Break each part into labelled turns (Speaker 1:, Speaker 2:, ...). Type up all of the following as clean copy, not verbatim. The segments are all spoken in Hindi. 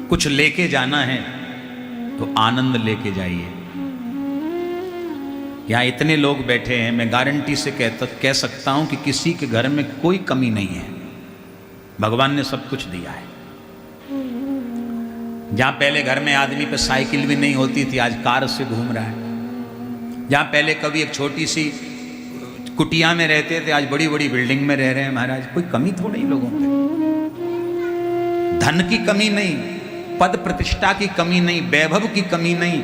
Speaker 1: कुछ लेके जाना है तो आनंद लेके जाइए। यहाँ इतने लोग बैठे हैं, मैं गारंटी से कह सकता हूं कि किसी के घर में कोई कमी नहीं है। भगवान ने सब कुछ दिया है। जहां पहले घर में आदमी पे साइकिल भी नहीं होती थी, आज कार से घूम रहा है। जहां पहले कभी एक छोटी सी कुटिया में रहते थे, आज बड़ी बड़ी बिल्डिंग में रह रहे हैं महाराज। कोई कमी थोड़ी लोगों में, धन की कमी नहीं, पद प्रतिष्ठा की कमी नहीं, वैभव की कमी नहीं।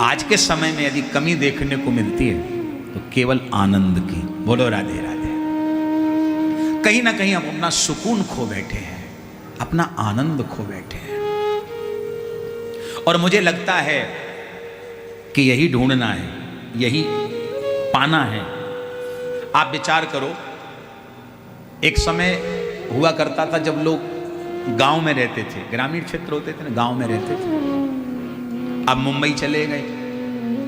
Speaker 1: आज के समय में यदि कमी देखने को मिलती है तो केवल आनंद की। बोलो राधे राधे। कहीं ना कहीं हम अपना सुकून खो बैठे हैं, अपना आनंद खो बैठे हैं। और मुझे लगता है कि यही ढूंढना है, यही पाना है। आप विचार करो, एक समय हुआ करता था जब लोग गांव में रहते थे, ग्रामीण क्षेत्र होते थे ना, गांव में रहते थे। अब मुंबई चले गए,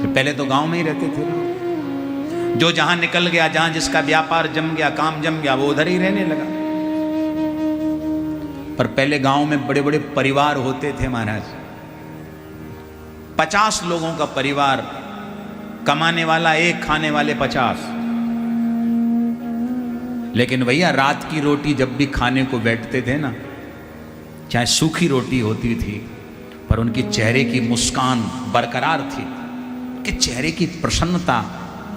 Speaker 1: तो पहले तो गांव में ही रहते थे। जो जहां निकल गया, जहां जिसका व्यापार जम गया, काम जम गया, वो उधर ही रहने लगा। पर पहले गांव में बड़े बड़े परिवार होते थे महाराज। 50 लोगों का परिवार, कमाने वाला एक, खाने वाले 50। लेकिन भैया रात की रोटी जब भी खाने को बैठते थे ना, चाहे सूखी रोटी होती थी, पर उनके चेहरे की मुस्कान बरकरार थी। उनके चेहरे की प्रसन्नता,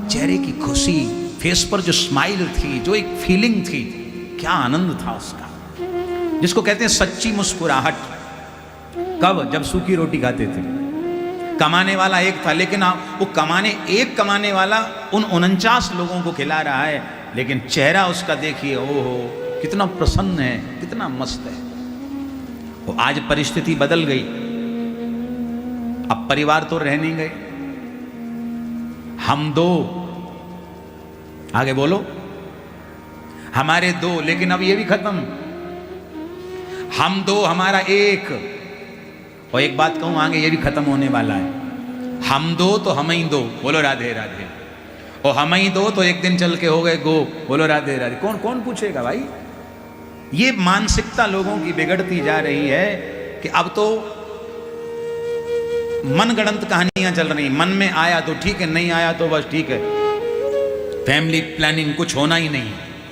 Speaker 1: चेहरे की खुशी, फेस पर जो स्माइल थी, जो एक फीलिंग थी, क्या आनंद था उसका, जिसको कहते हैं सच्ची मुस्कुराहट। कब? जब सूखी रोटी खाते थे। कमाने वाला एक था, लेकिन वो कमाने वाला उन 49 लोगों को खिला रहा है, लेकिन चेहरा उसका देखिए, ओहो कितना प्रसन्न है, कितना मस्त है। वो आज परिस्थिति बदल गई, अब परिवार तो रह नहीं गए। हम दो, आगे बोलो, हमारे दो, लेकिन अब ये भी खत्म। हम दो, हमारा एक। और एक बात कहूं, आगे ये भी खत्म होने वाला है। हम दो तो हम ही दो। बोलो राधे राधे। और हम ही दो तो एक दिन चल के हो गए गो। बोलो राधे राधे। कौन कौन पूछेगा भाई? ये मानसिकता लोगों की बिगड़ती जा रही है कि अब तो मनगढ़ंत कहानियां चल रही। मन में आया तो ठीक है, नहीं आया तो बस ठीक है। फैमिली प्लानिंग कुछ होना ही नहीं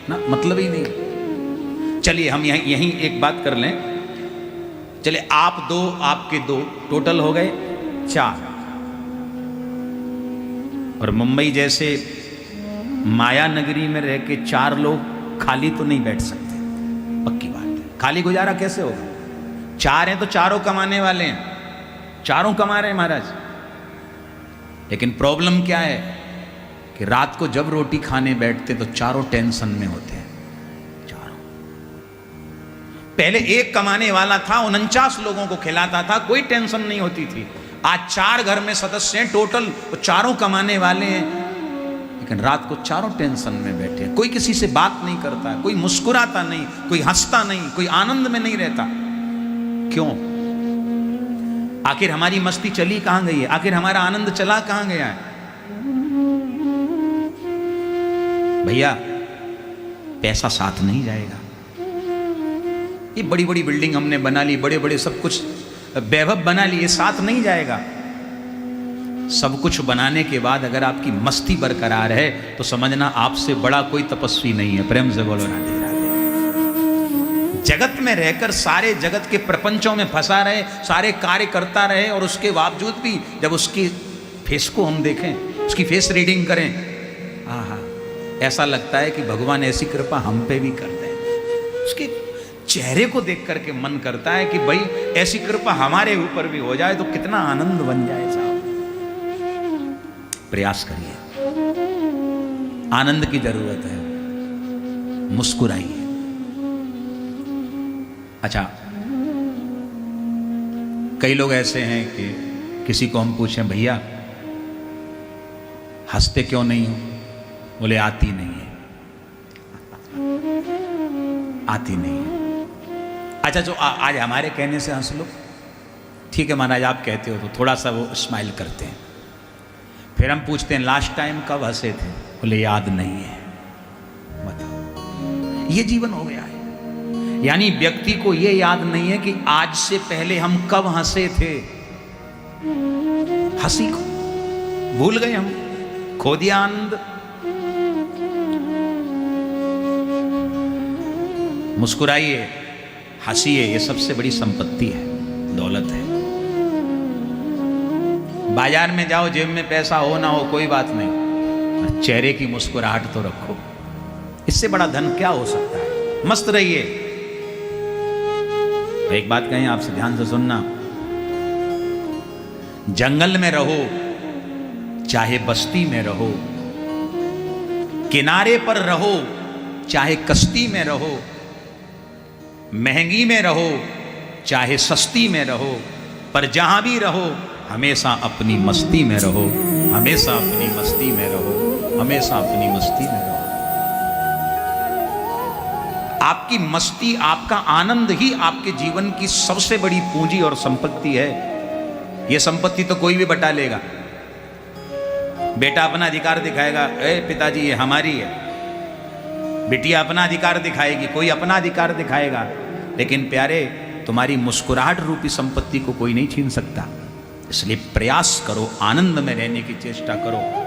Speaker 1: ना, मतलब ही नहीं। चलिए हम यहीं एक बात कर लें। चलिए आप दो, आपके दो, टोटल हो गए 4। और मुंबई जैसे माया नगरी में रह के 4 लोग खाली तो नहीं बैठ सकते, पक्की बात है। खाली गुजारा कैसे होगा? 4 हैं तो चारों कमाने वाले हैं, चारों कमा रहे हैं महाराज। लेकिन प्रॉब्लम क्या है कि रात को जब रोटी खाने बैठते तो चारों टेंशन में होते हैं। चारों, पहले एक कमाने वाला था, 49 लोगों को खिलाता था, कोई टेंशन नहीं होती थी। आज 4 घर में सदस्य हैं टोटल, वो चारों कमाने वाले हैं, लेकिन रात को चारों टेंशन में बैठे हैं। कोई किसी से बात नहीं करता, कोई मुस्कुराता नहीं, कोई हंसता नहीं, कोई आनंद में नहीं रहता। क्यों? आखिर हमारी मस्ती चली कहां गई है? आखिर हमारा आनंद चला कहां गया है? भैया पैसा साथ नहीं जाएगा। ये बड़ी बड़ी बिल्डिंग हमने बना ली, बड़े बड़े सब कुछ वैभव बना ली, ये साथ नहीं जाएगा। सब कुछ बनाने के बाद अगर आपकी मस्ती बरकरार है तो समझना आपसे बड़ा कोई तपस्वी नहीं है। प्रेम से बोलो राधे राधे। जगत में रहकर सारे जगत के प्रपंचों में फंसा रहे, सारे कार्य करता रहे, और उसके बावजूद भी जब उसकी फेस को हम देखें, उसकी फेस रीडिंग करें, आहा, ऐसा लगता है कि भगवान ऐसी कृपा हम पे भी कर दें। उसके चेहरे को देख करके मन करता है कि भाई ऐसी कृपा हमारे ऊपर भी हो जाए तो कितना आनंद बन जाए साहब। प्रयास करिए, आनंद की जरूरत है, मुस्कुराइए। अच्छा, कई लोग ऐसे हैं कि किसी को हम पूछें भैया हंसते क्यों नहीं हो? बोले आती नहीं है, आती नहीं है। अच्छा, जो आज हमारे कहने से हंस लो, ठीक है महाराज आप कहते हो तो थोड़ा सा वो स्माइल करते हैं। फिर हम पूछते हैं लास्ट टाइम कब हंसे थे? बोले याद नहीं है। बताओ, ये जीवन हो गया है। यानी व्यक्ति को यह याद नहीं है कि आज से पहले हम कब हंसे थे। हंसी को भूल गए हम, खो दिया आनंद। मुस्कुराइए, हंसिए, ये सबसे बड़ी संपत्ति है, दौलत है। बाजार में जाओ, जेब में पैसा हो ना हो कोई बात नहीं, चेहरे की मुस्कुराहट तो रखो। इससे बड़ा धन क्या हो सकता है। मस्त रहिए। एक बात कहें आपसे, ध्यान से सुनना। जंगल में रहो चाहे बस्ती में रहो, किनारे पर रहो चाहे कश्ती में रहो, महंगी में रहो चाहे सस्ती में रहो, पर जहां भी रहो हमेशा अपनी मस्ती में रहो, हमेशा अपनी मस्ती में रहो, हमेशा अपनी मस्ती में रहो। आपकी मस्ती, आपका आनंद ही आपके जीवन की सबसे बड़ी पूंजी और संपत्ति है। यह संपत्ति तो कोई भी बटा लेगा। बेटा अपना अधिकार दिखाएगा, ए पिताजी ये हमारी है। बिटिया अपना अधिकार दिखाएगी, कोई अपना अधिकार दिखाएगा। लेकिन प्यारे, तुम्हारी मुस्कुराहट रूपी संपत्ति को कोई नहीं छीन सकता। इसलिए प्रयास करो, आनंद में रहने की चेष्टा करो।